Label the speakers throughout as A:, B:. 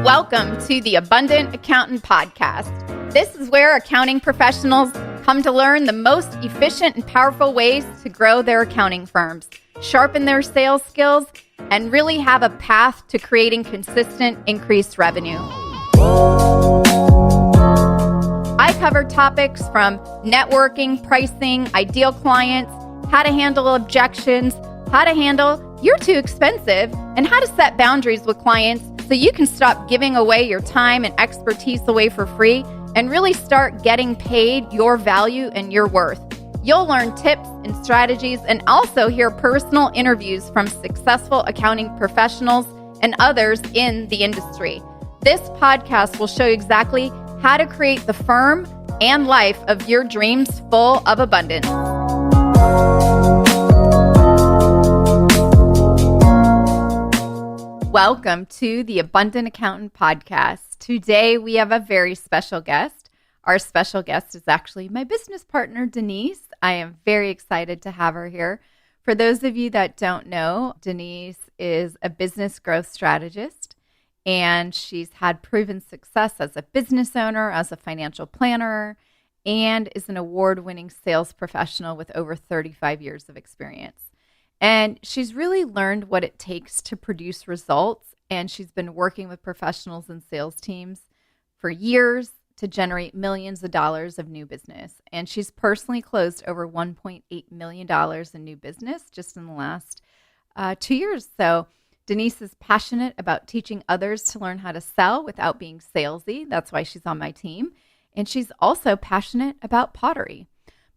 A: Welcome to the Abundant Accountant Podcast. This is where accounting professionals come to learn the most efficient and powerful ways to grow their accounting firms, sharpen their sales skills, and really have a path to creating consistent increased revenue. I cover topics from networking, pricing, ideal clients, how to handle objections, how to handle you're too expensive, and how to set boundaries with clients so you can stop giving away your time and expertise away for free and really start getting paid your value and your worth. You'll learn tips and strategies and also hear personal interviews from successful accounting professionals and others in the industry. This podcast will show you exactly how to create the firm and life of your dreams full of abundance. Welcome to the Abundant Accountant Podcast. Today we have a very special guest. Our special guest is actually my business partner, Denise. I am very excited to have her here. For those of you that don't know, Denise is a business growth strategist, and she's had proven success as a business owner, as a financial planner, and is an award-winning sales professional with over 35 years of experience. And she's really learned what it takes to produce results, and she's been working with professionals and sales teams for years to generate millions of dollars of new business. And she's personally closed over $1.8 million in new business just in the last 2 years. So Denise is passionate about teaching others to learn how to sell without being salesy. That's why she's on my team. And she's also passionate about pottery.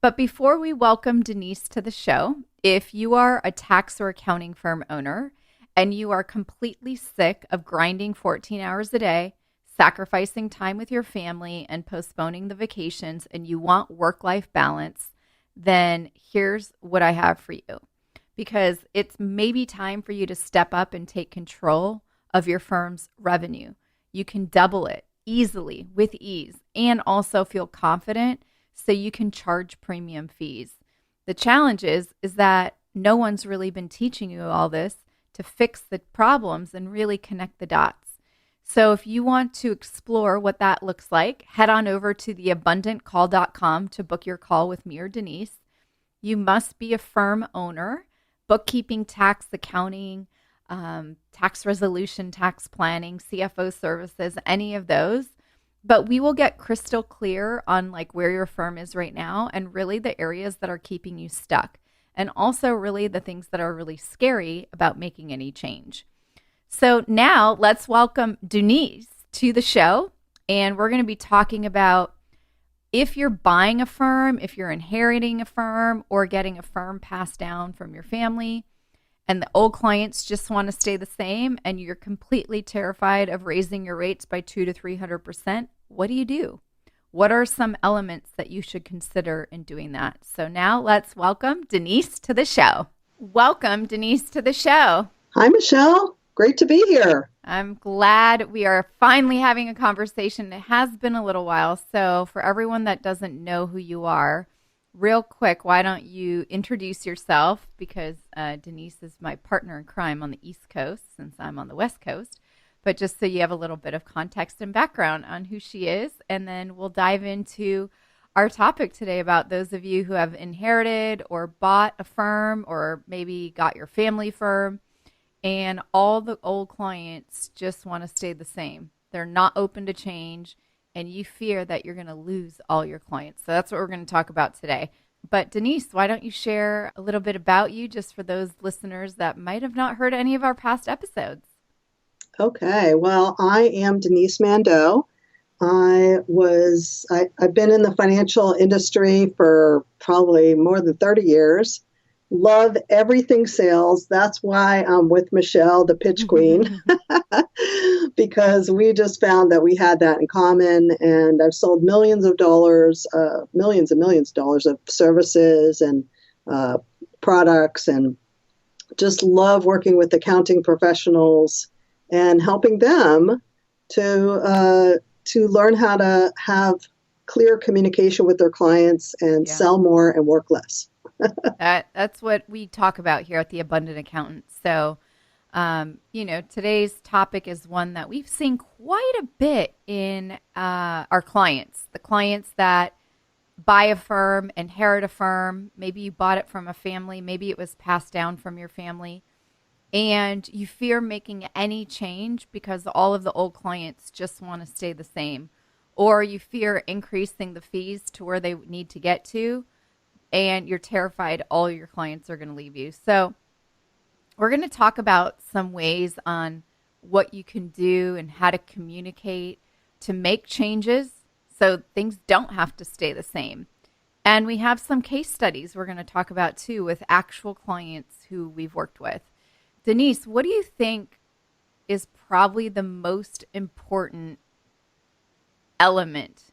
A: But before we welcome Denise to the show, if you are a tax or accounting firm owner and you are completely sick of grinding 14 hours a day, sacrificing time with your family and postponing the vacations, and you want work-life balance, then here's what I have for you. Because it's maybe time for you to step up and take control of your firm's revenue. You can double it easily with ease and also feel confident so you can charge premium fees. The challenge is that no one's really been teaching you all this to fix the problems and really connect the dots. So if you want to explore what that looks like, head on over to theabundantcall.com to book your call with me or Denise. You must be a firm owner, bookkeeping, tax, accounting, tax resolution, tax planning, CFO services, any of those. But we will get crystal clear on like where your firm is right now and really the areas that are keeping you stuck, and also really the things that are really scary about making any change. So now let's welcome Denise to the show, and we're going to be talking about if you're buying a firm, if you're inheriting a firm or getting a firm passed down from your family, and the old clients just want to stay the same, and you're completely terrified of raising your rates by 200 to 300%, what do you do? What are some elements that you should consider in doing that? So now let's welcome Denise to the show. Welcome, Denise, to the show.
B: Hi, Michelle. Great to be here.
A: I'm glad we are finally having a conversation. It has been a little while. So for everyone that doesn't know who you are, real quick, why don't you introduce yourself? Because Denise is my partner in crime on the East Coast since I'm on the West Coast. But just so you have a little bit of context and background on who she is. And then we'll dive into our topic today about those of you who have inherited or bought a firm or maybe got your family firm. And all the old clients just want to stay the same. They're not open to change. And you fear that you're going to lose all your clients. So that's what we're going to talk about today. But Denise, why don't you share a little bit about you just for those listeners that might have not heard any of our past episodes?
B: Okay. Well, I am Denise Mandeau. I've been in the financial industry for probably more than 30 years. Love everything sales. That's why I'm with Michelle, the pitch queen, because we just found that we had that in common. And I've sold millions and millions of dollars of services and products, and just love working with accounting professionals and helping them to learn how to have clear communication with their clients and sell more and work less.
A: That's what we talk about here at the Abundant Accountant. So Today's topic is one that we've seen quite a bit in our clients, the clients that buy a firm, inherit a firm. Maybe you bought it from a family. Maybe it was passed down from your family. And you fear making any change because all of the old clients just want to stay the same. Or you fear increasing the fees to where they need to get to. And you're terrified all your clients are going to leave you. So we're going to talk about some ways on what you can do and how to communicate to make changes so things don't have to stay the same. And we have some case studies we're going to talk about too with actual clients who we've worked with. Denise, what do you think is probably the most important element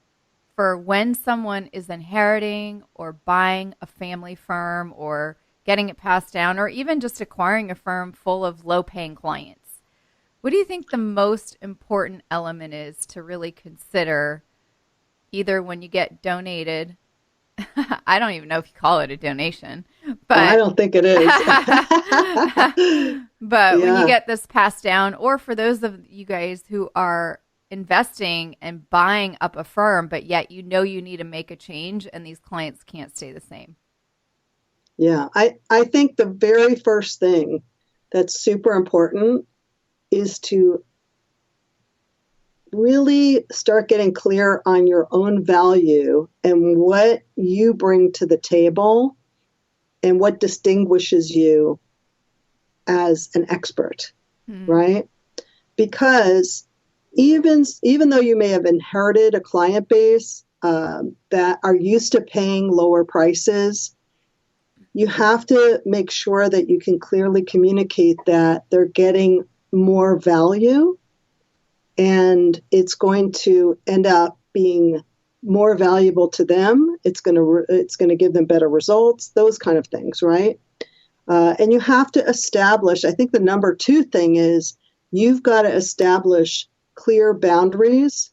A: for when someone is inheriting or buying a family firm or getting it passed down or even just acquiring a firm full of low-paying clients? What do you think the most important element is to really consider either when you get donated? I don't even know if you call it a donation, but
B: I don't think it is.
A: but when
B: Yeah.
A: you get this passed down, or for those of you guys who are investing and buying up a firm, but yet you need to make a change and these clients can't stay the same.
B: Yeah, I think the very first thing that's super important is to really start getting clear on your own value and what you bring to the table and what distinguishes you as an expert, right? Because even though you may have inherited a client base that are used to paying lower prices, you have to make sure that you can clearly communicate that they're getting more value and it's going to end up being more valuable to them. It's going to give them better results, those kind of things, right? And you have to establish, I think the number two thing is you've got to establish clear boundaries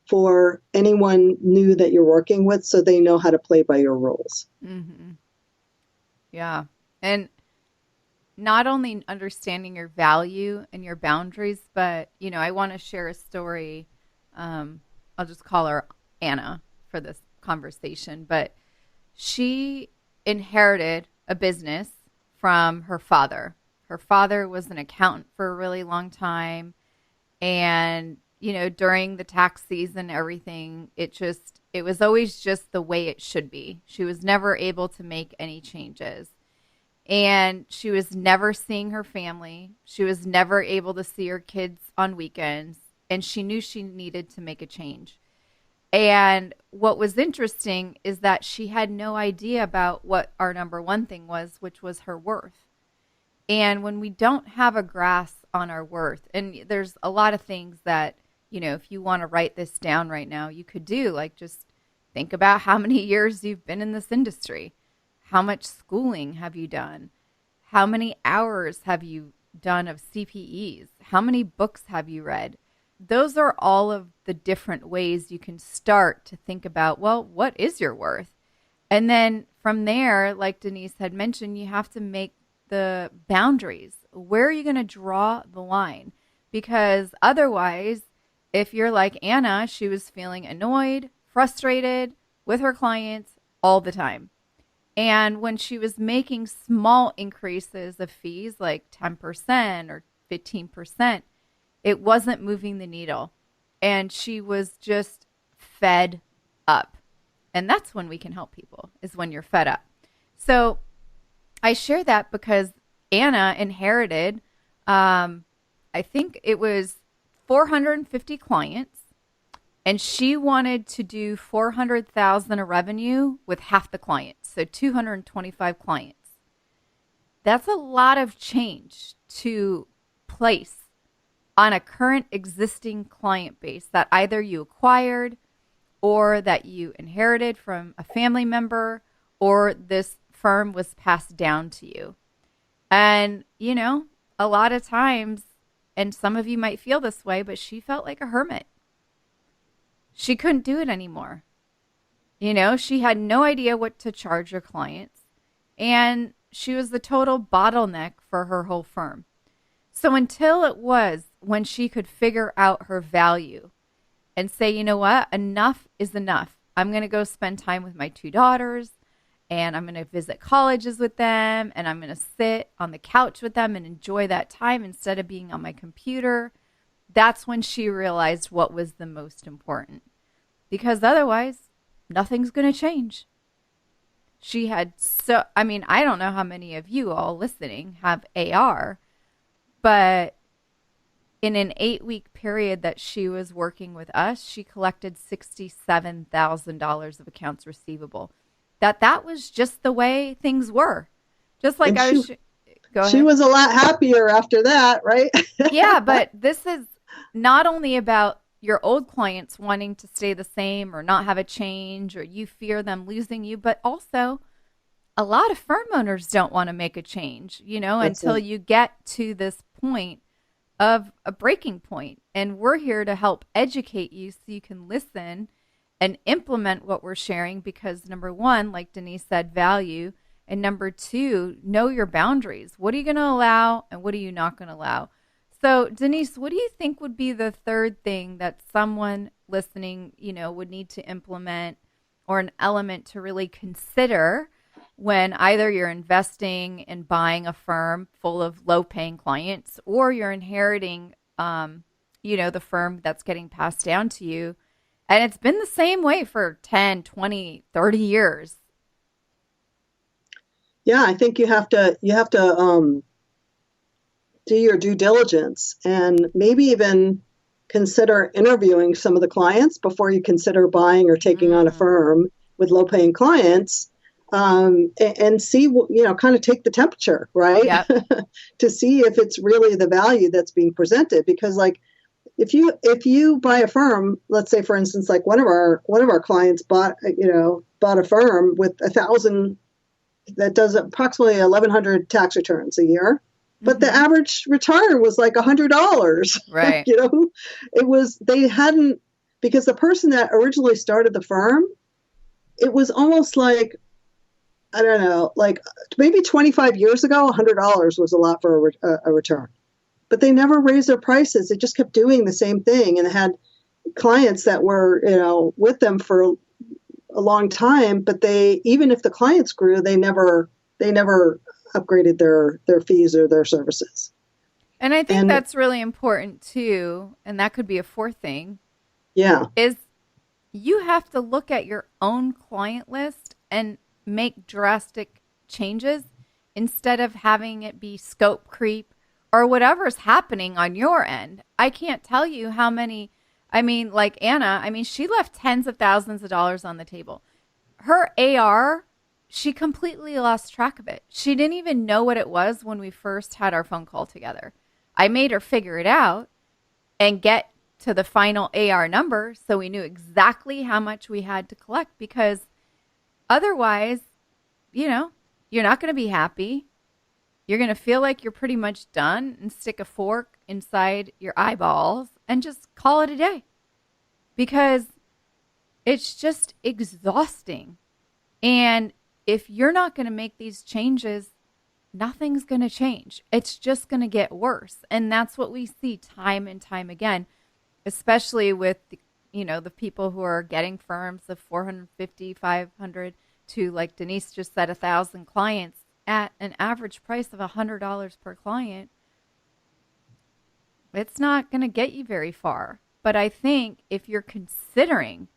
B: for anyone new that you're working with so they know how to play by your rules.
A: Mm-hmm. Yeah. And not only understanding your value and your boundaries, but, I want to share a story. I'll just call her Anna for this conversation, but she inherited a business from her father. Her father was an accountant for a really long time. And, during the tax season, everything, it was always just the way it should be. She was never able to make any changes. And she was never seeing her family. She was never able to see her kids on weekends. And she knew she needed to make a change. And what was interesting is that she had no idea about what our number one thing was, which was her worth. And when we don't have a grasp on our worth, and there's a lot of things that, if you want to write this down right now, you could do, like just think about how many years you've been in this industry. How much schooling have you done? How many hours have you done of CPEs? How many books have you read? Those are all of the different ways you can start to think about, well, what is your worth? And then from there, like Denise had mentioned, you have to make the boundaries. Where are you going to draw the line? Because otherwise, if you're like Anna, she was feeling annoyed, frustrated with her clients all the time. And when she was making small increases of fees, like 10% or 15%, it wasn't moving the needle. And she was just fed up. And that's when we can help people, is when you're fed up. So I share that because Anna inherited, I think it was 450 clients. And she wanted to do 400,000 of revenue with half the clients, so 225 clients. That's a lot of change to place on a current existing client base that either you acquired or that you inherited from a family member or this firm was passed down to you. And, a lot of times, and some of you might feel this way, but she felt like a hermit. She couldn't do it anymore. She had no idea what to charge her clients. And she was the total bottleneck for her whole firm. So until it was when she could figure out her value and say, you know what, enough is enough. I'm going to go spend time with my two daughters and I'm going to visit colleges with them and I'm going to sit on the couch with them and enjoy that time instead of being on my computer. That's when she realized what was the most important, because otherwise nothing's going to change. She had I don't know how many of you all listening have AR, but in an 8-week period that she was working with us, she collected $67,000 of accounts receivable. That was just the way things were. Just like
B: And
A: go
B: she
A: ahead.
B: was a lot happier after that, right?
A: Yeah, but this is not only about your old clients wanting to stay the same or not have a change or you fear them losing you, but also a lot of firm owners don't want to make a change,
B: That's
A: until
B: it.
A: you get to this point of a breaking point. And we're here to help educate you so you can listen and implement what we're sharing because number one, like Denise said, value. And number two, know your boundaries. What are you going to allow and what are you not going to allow? So, Denise, what do you think would be the third thing that someone listening, would need to implement or an element to really consider when either you're investing in buying a firm full of low paying clients or you're inheriting, the firm that's getting passed down to you? And it's been the same way for 10, 20, 30 years.
B: Yeah, I think you have to do your due diligence and maybe even consider interviewing some of the clients before you consider buying or taking on a
A: Mm,
B: firm with low paying clients, and see, kind of take the temperature, right?
A: yep.
B: To see if it's really the value that's being presented. Because like if you buy a firm, let's say for instance, like one of our clients bought a firm with 1,000 that does approximately 1,100 tax returns a year, but the
A: Mm-hmm.
B: average return was like $100.
A: Right.
B: It was they hadn't because the person that originally started the firm, it was almost like I don't know, like maybe 25 years ago, $100 was a lot for a return. But they never raised their prices. They just kept doing the same thing and had clients that were, with them for a long time. But even if the clients grew, they never upgraded their fees or their services.
A: And I think
B: And
A: that's really important too. And that could be a fourth thing
B: yeah,
A: is you have to look at your own client list and make drastic changes instead of having it be scope creep or whatever's happening on your end. I can't tell you how many, like Anna, she left tens of thousands of dollars on the table. Her AR, she completely lost track of it. She didn't even know what it was when we first had our phone call together. I made her figure it out and get to the final AR number so we knew exactly how much we had to collect because otherwise, you're not going to be happy. You're going to feel like you're pretty much done and stick a fork inside your eyeballs and just call it a day because it's just exhausting. And if you're not going to make these changes, nothing's going to change. It's just going to get worse. And that's what we see time and time again, especially with the people who are getting firms of 450, 500 to, like Denise just said, 1,000 clients at an average price of $100 per client. It's not going to get you very far. But I think if you're considering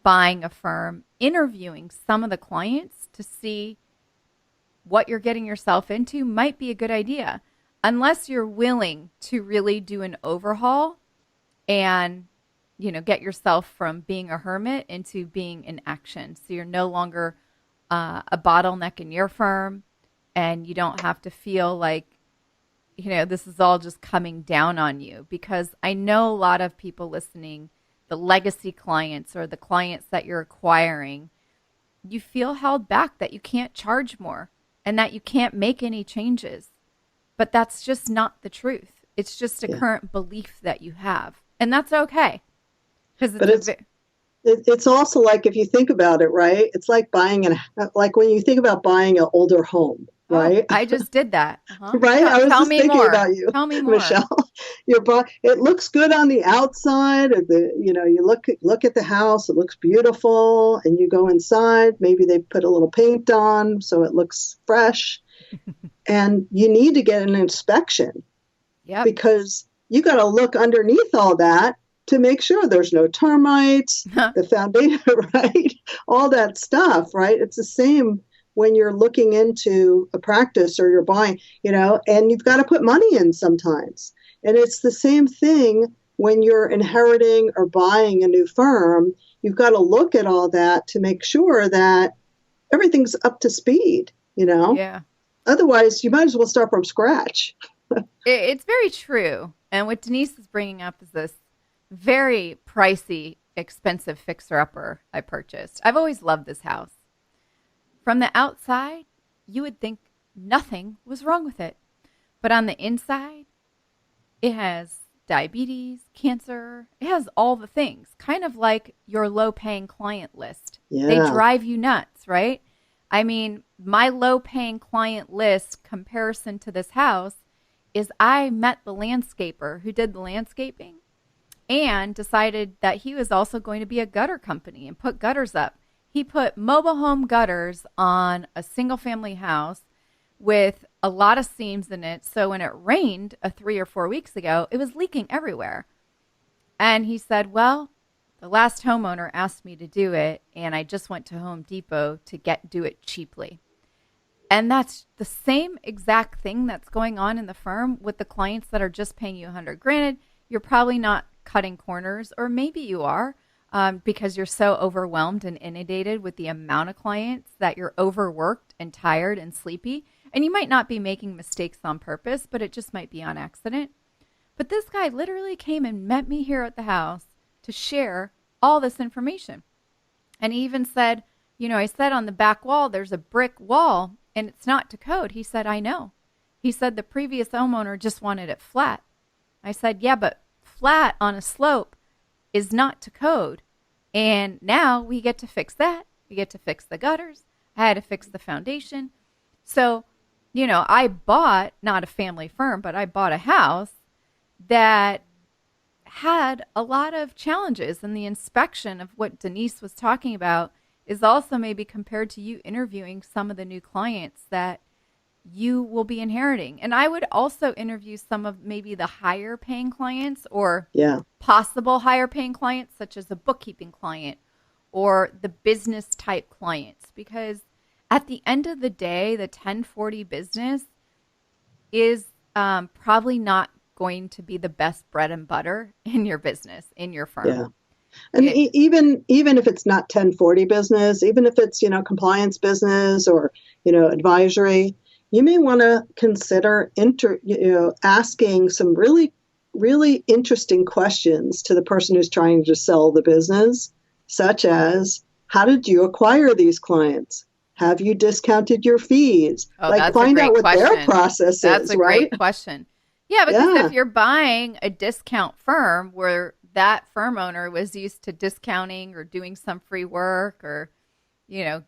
A: buying a firm, interviewing some of the clients to see what you're getting yourself into might be a good idea, unless you're willing to really do an overhaul and get yourself from being a hermit into being in action. So you're no longer a bottleneck in your firm and you don't have to feel like this is all just coming down on you, because I know a lot of people listening, the legacy clients or the clients that you're acquiring, you feel held back that you can't charge more and that you can't make any changes. But that's just not the truth. It's just a
B: yeah.
A: current belief that you have. And that's okay. Because
B: But it's also like if you think about it, right? It's like like when you think about buying an older home.
A: Oh,
B: right?
A: I just did that. Uh-huh.
B: Right?
A: Tell,
B: I was
A: tell
B: just
A: me
B: thinking
A: more.
B: about you,
A: Tell me more.
B: Michelle. It looks good on the outside. You look at the house. It looks beautiful, and you go inside. Maybe they put a little paint on so it looks fresh. And you need to get an inspection
A: Yep.
B: because you got to look underneath all that to make sure there's no termites, the foundation, right? All that stuff, right? It's the same when you're looking into a practice or you're buying, and you've got to put money in sometimes. And it's the same thing when you're inheriting or buying a new firm. You've got to look at all that to make sure that everything's up to speed.
A: Yeah.
B: Otherwise, you might as well start from scratch.
A: It's very true. And what Denise is bringing up is this very pricey, expensive fixer-upper I purchased. I've always loved this house. From the outside, you would think nothing was wrong with it. But on the inside, it has diabetes, cancer. It has all the things, kind of like your low-paying client list.
B: Yeah.
A: They drive you nuts, right? I mean, my low-paying client list comparison to this house is I met the landscaper who did the landscaping and decided that he was also going to be a gutter company and put gutters up. He put mobile home gutters on a single family house with a lot of seams in it. So when it rained 3 or 4 weeks ago, it was leaking everywhere. And he said, well, the last homeowner asked me to do it, and I just went to Home Depot to do it cheaply. And that's the same exact thing that's going on in the firm with the clients that are just paying you $100. Granted, you're probably not cutting corners, or maybe you are, because you're so overwhelmed and inundated with the amount of clients that you're overworked and tired and sleepy. And you might not be making mistakes on purpose, but it just might be on accident. But this guy literally came and met me here at the house to share all this information. And he even said, I said on the back wall, there's a brick wall and it's not to code. He said, I know. He said the previous homeowner just wanted it flat. I said, yeah, but flat on a slope is not to code. And now we get to fix that. We get to fix the gutters. I had to fix the foundation. So, I bought, not a family firm, but I bought a house that had a lot of challenges. And the inspection of what Denise was talking about is also maybe compared to you interviewing some of the new clients that you will be inheriting. And I would also interview some of maybe the higher paying clients or possible higher paying clients, such as a bookkeeping client or the business type clients, because at the end of the day, the 1040 business is probably not going to be the best bread and butter in your business, in your firm.
B: Yeah. And even if it's not 1040 business, even if it's, compliance business or, advisory, you may want to consider asking some really, really interesting questions to the person who's trying to sell the business, such as, how did you acquire these clients? Have you discounted your fees?
A: Oh, that's
B: find
A: a great
B: out what
A: question.
B: their process
A: that's
B: is,
A: a
B: right?
A: Great question. Yeah, because if you're buying a discount firm where that firm owner was used to discounting or doing some free work or,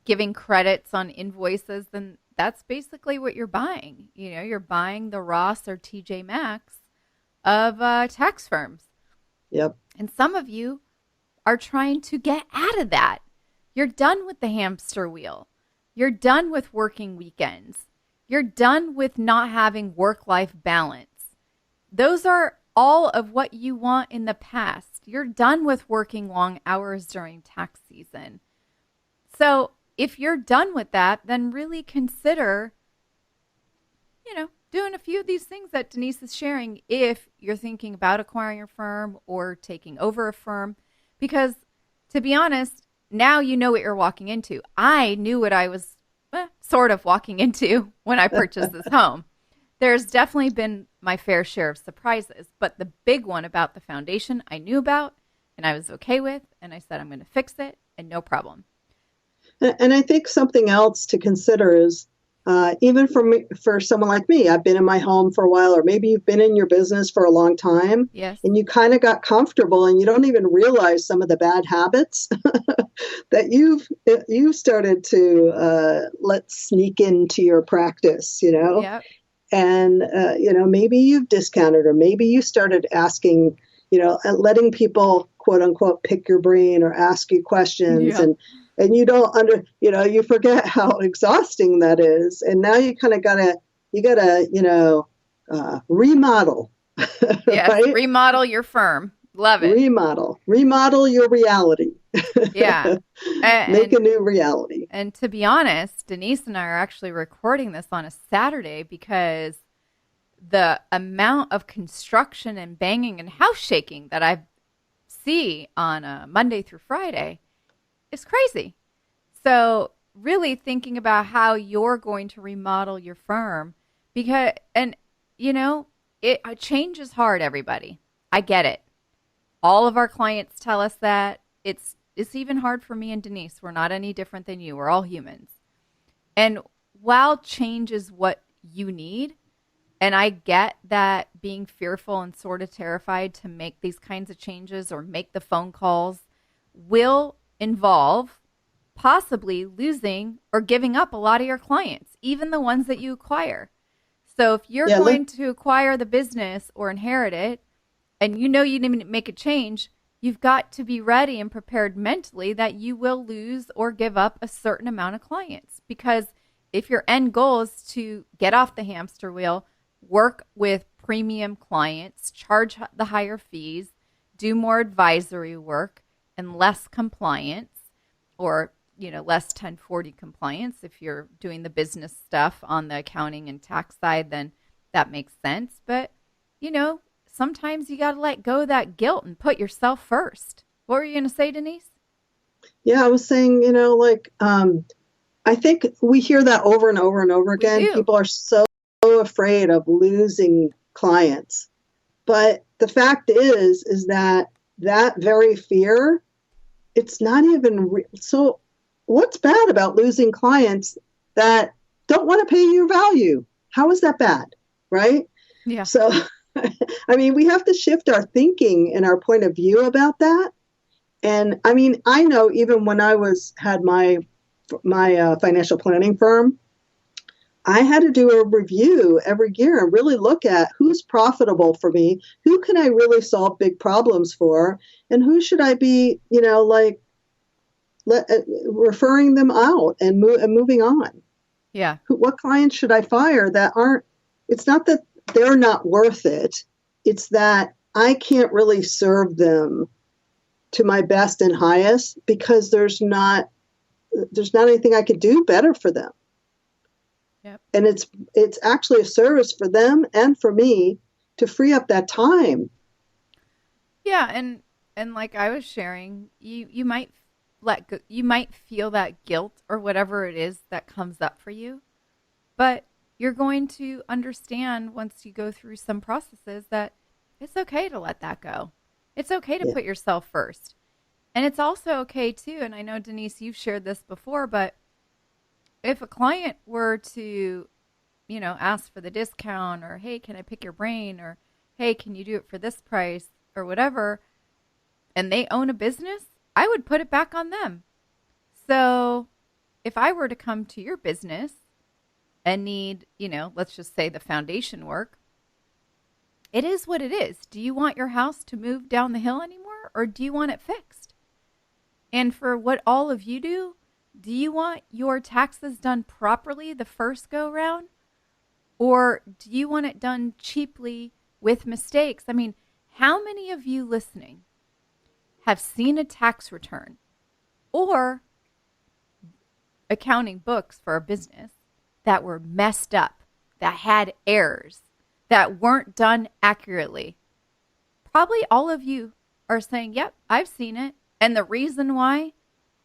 A: giving credits on invoices, then that's basically what you're buying. You're buying the Ross or TJ Maxx of tax firms.
B: Yep.
A: And some of you are trying to get out of that. You're done with the hamster wheel. You're done with working weekends. You're done with not having work-life balance. Those are all of what you want in the past. You're done with working long hours during tax season. So if you're done with that, then really consider, doing a few of these things that Denise is sharing if you're thinking about acquiring a firm or taking over a firm. Because to be honest, now you know what you're walking into. I knew what I was sort of walking into when I purchased this home. There's definitely been my fair share of surprises, but the big one about the foundation I knew about and I was okay with, and I said I'm going to fix it and no problem.
B: And I think something else to consider is Even for me, for someone like me, I've been in my home for a while, or maybe you've been in your business for a long time,
A: Yes.
B: and you kind of got comfortable, and you don't even realize some of the bad habits that you've started to let sneak into your practice.
A: Yep.
B: And maybe you've discounted, or maybe you started asking, letting people quote unquote pick your brain or ask you questions,
A: Yeah.
B: and you forget how exhausting that is, and now you kind of gotta remodel.
A: Yes.
B: Right.
A: Remodel your firm. Love it.
B: Remodel your reality.
A: Yeah.
B: Make
A: And
B: a new reality.
A: and to be honest, Denise and I are actually recording this on a Saturday because the amount of construction and banging and house shaking that I see on a Monday through Friday is crazy. So, really thinking about how you're going to remodel your firm because, and you know, change is hard, everybody. I get it. All of our clients tell us that it's even hard for me and Denise. We're not any different than you. We're all humans. And while change is what you need, and I get that being fearful and sort of terrified to make these kinds of changes or make the phone calls will involve possibly losing or giving up a lot of your clients, even the ones that you acquire. So if you're
B: Yeah,
A: going to acquire the business or inherit it, and you know you need to make a change, you've got to be ready and prepared mentally that you will lose or give up a certain amount of clients. Because if your end goal is to get off the hamster wheel, work with premium clients, charge the higher fees, do more advisory work and less compliance, or less 1040 compliance. If you're doing the business stuff on the accounting and tax side, then that makes sense. But sometimes you got to let go of that guilt and put yourself first. What were you going to say, Denise?
B: yeah. I was saying, I think we hear that over and over and over
A: We
B: again.
A: do.
B: People are so afraid of losing clients. But the fact is that very fear, it's not even so. What's bad about losing clients that don't want to pay your value? How is that bad? Right?
A: Yeah.
B: So, I mean, we have to shift our thinking and our point of view about that. And I mean, I know even when had my financial planning firm, I had to do a review every year and really look at who's profitable for me, who can I really solve big problems for, and who should I be, referring them out and moving on.
A: Yeah.
B: What clients should I fire that aren't? It's not that they're not worth it. It's that I can't really serve them to my best and highest because there's not anything I could do better for them.
A: Yep.
B: And it's actually a service for them and for me to free up that time.
A: Yeah, and like I was sharing, you might you might feel that guilt or whatever it is that comes up for you, but you're going to understand once you go through some processes that it's okay to let that go. It's okay to
B: Yeah.
A: put yourself first. And it's also okay too, and I know Denise you've shared this before, but if a client were to, ask for the discount or hey, can I pick your brain or hey, can you do it for this price or whatever, and they own a business, I would put it back on them. So if I were to come to your business and need, let's just say the foundation work, it is what it is. Do you want your house to move down the hill anymore or do you want it fixed? And for what all of you do you want your taxes done properly the first go round? Or do you want it done cheaply with mistakes? I mean, how many of you listening have seen a tax return or accounting books for a business that were messed up, that had errors, that weren't done accurately? Probably all of you are saying, yep, I've seen it. And the reason why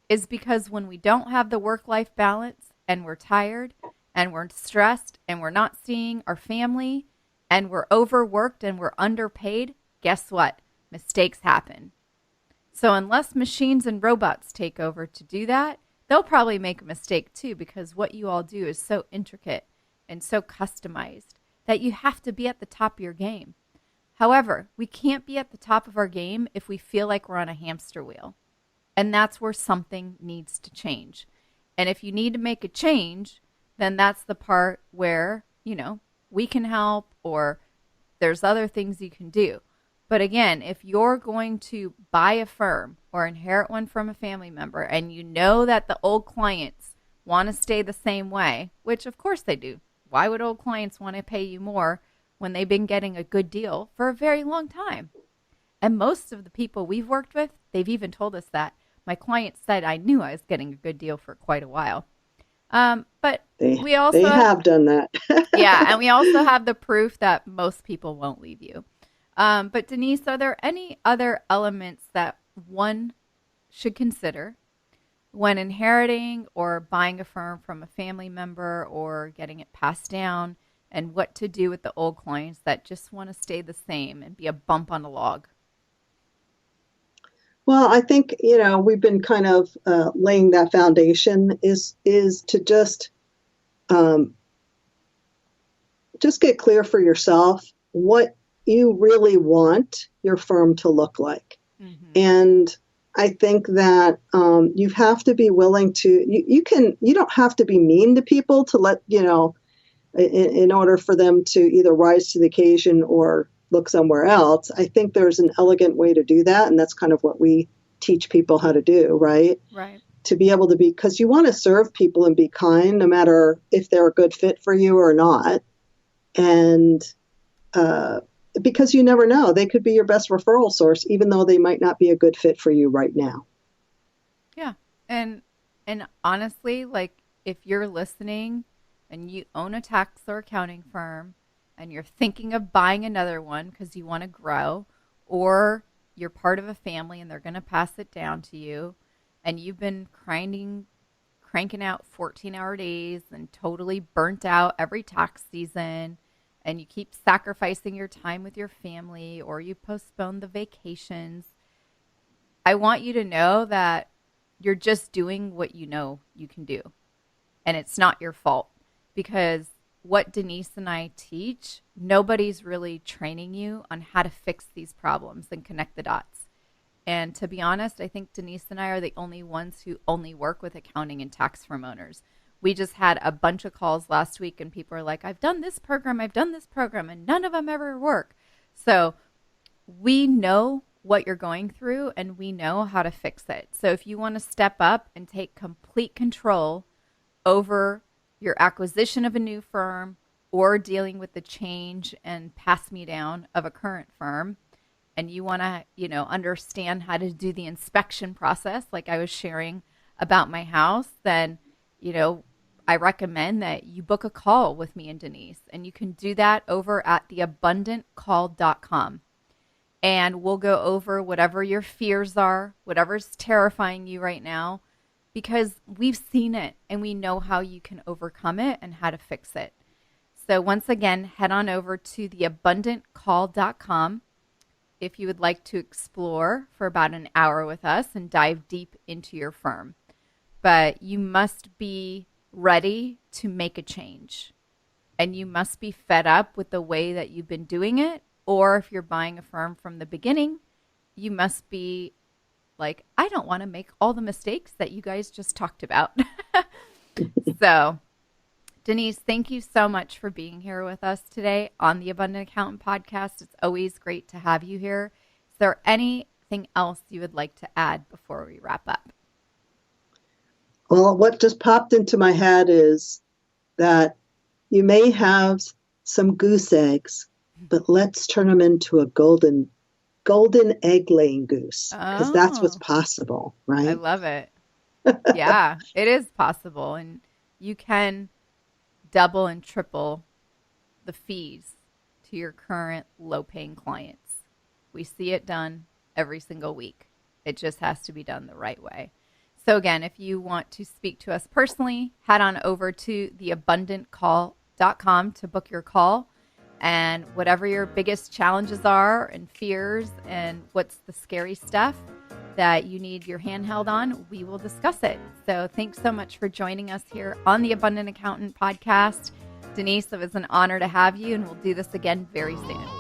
A: is because when we don't have the work-life balance and we're tired and we're stressed and we're not seeing our family and we're overworked and we're underpaid, guess what? Mistakes happen. So unless machines and robots take over to do that, they'll probably make a mistake too, because what you all do is so intricate and so customized that you have to be at the top of your game. However, we can't be at the top of our game if we feel like we're on a hamster wheel. And that's where something needs to change. And if you need to make a change, then that's the part where, we can help, or there's other things you can do. But again, if you're going to buy a firm or inherit one from a family member, and you know that the old clients want to stay the same way, which of course they do. Why would old clients want to pay you more when they've been getting a good deal for a very long time? And most of the people we've worked with, they've even told us that. My clients said, I knew I was getting a good deal for quite a while. But we also
B: they have done that.
A: Yeah, and we also have the proof that most people won't leave you. But Denise, are there any other elements that one should consider when inheriting or buying a firm from a family member or getting it passed down, and what to do with the old clients that just want to stay the same and be a bump on a log?
B: Well, I think, we've been kind of laying that foundation is to um, just get clear for yourself what you really want your firm to look like. Mm-hmm. And I think that you have to be willing to, you don't have to be mean to people to let, in order for them to either rise to the occasion or look somewhere else. I think there's an elegant way to do that. And that's kind of what we teach people how to do, right?
A: Right.
B: To be able to be, because you want to serve people and be kind, no matter if they're a good fit for you or not. And because you never know, they could be your best referral source, even though they might not be a good fit for you right now.
A: Yeah. And honestly, like, if you're listening and you own a tax or accounting firm and you're thinking of buying another one because you want to grow, or you're part of a family and they're going to pass it down to you, and you've been cranking out 14-hour days and totally burnt out every tax season, and you keep sacrificing your time with your family, or you postpone the vacations, I want you to know that you're just doing what you know you can do. And it's not your fault, because what Denise and I teach, nobody's really training you on how to fix these problems and connect the dots. And to be honest, I think Denise and I are the only ones who only work with accounting and tax firm owners. We just had a bunch of calls last week, and people are like, I've done this program, and none of them ever work. So we know what you're going through, and we know how to fix it. So if you want to step up and take complete control over your acquisition of a new firm, or dealing with the change and pass me down of a current firm, and you want to, understand how to do the inspection process, like I was sharing about my house, then, I recommend that you book a call with me and Denise, and you can do that over at theabundantcall.com. And we'll go over whatever your fears are, whatever's terrifying you right now, because we've seen it and we know how you can overcome it and how to fix it. So once again, head on over to theabundantcall.com if you would like to explore for about an hour with us and dive deep into your firm. But you must be ready to make a change, and you must be fed up with the way that you've been doing it. Or if you're buying a firm from the beginning, you must be like, I don't want to make all the mistakes that you guys just talked about. So, Denise, thank you so much for being here with us today on the Abundant Accountant Podcast. It's always great to have you here. Is there anything else you would like to add before we wrap up?
B: Well, what just popped into my head is that you may have some goose eggs, but let's turn them into a golden egg laying goose, because that's what's possible, right?
A: I love it. Yeah, it is possible. And you can double and triple the fees to your current low paying clients. We see it done every single week. It just has to be done the right way. So again, if you want to speak to us personally, head on over to theabundantcall.com to book your call. And whatever your biggest challenges are and fears and what's the scary stuff, that you need your hand held on, we will discuss it. So thanks so much for joining us here on the Abundant Accountant podcast. Denise, it was an honor to have you, and we'll do this again very soon.